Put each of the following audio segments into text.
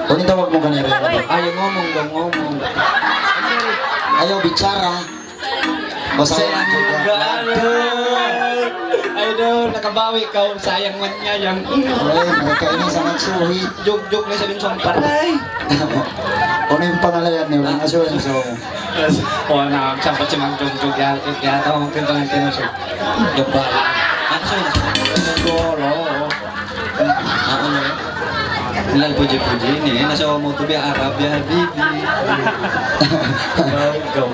Kunin tawag mo kanina. Ayaw ngomong daw, ngomong. Ayaw bicara. Masayang juga. Idol, nakabawi ka. Sayang man niya yung... Ay, mereka ini sangat sulit. Jog-jog na siya din siyang paray. Ano yung pangalayan niyo? Ang asuhan so. O na, sampat si Mang Jog-jog yan. Kaya tawag ko yung pangalan mo siya. Gabal. Ano siya? Golo. Ako na rin. Ilan puji-puji ini. Nasa mo to biya Arab, biya Habibi. Go.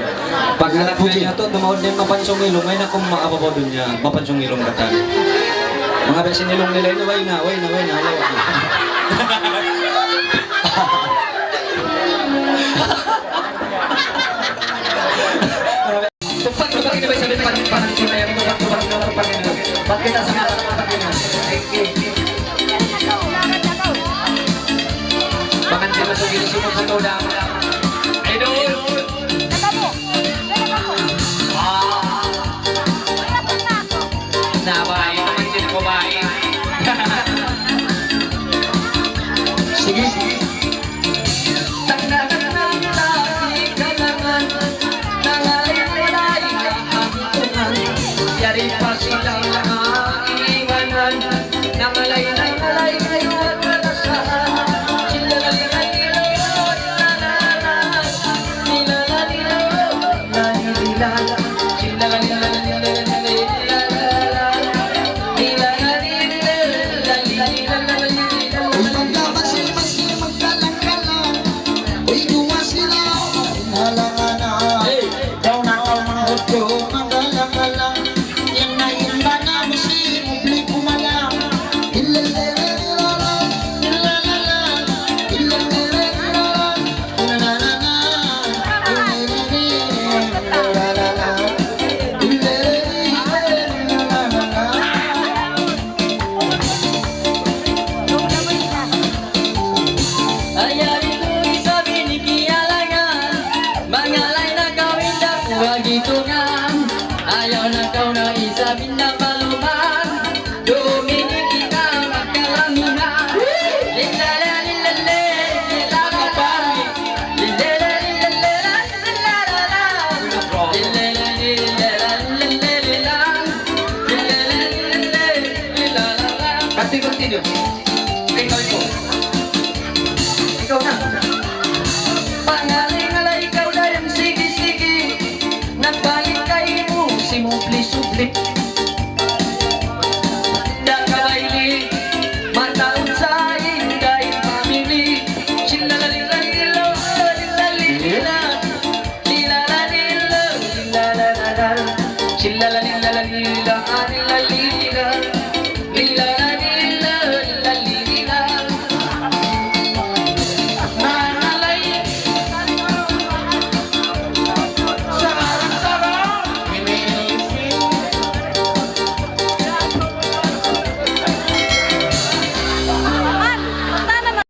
Pag puji niya to, tumawad din mapansong ilong. May na kung maababaw dun niya. Mapansong ilong katan. Mga besin ilong nila yun, way na. Tupak kita ba sabi panang kita yang tupak ini. Pag kita sa mga Panginoon. Bahkan kita sendiri semua satu dah. Idol. Nah baik, teman sini kau baik. Sige. Dari pasilang iwanan Namalay kayo at kalasahan ayaw na kau na isa binabaluman Dominik kita magkalamihan Lilala lilala lilala pari Lilala lilala lilala Lilala lilala lilala Lilala lilala lilala Continue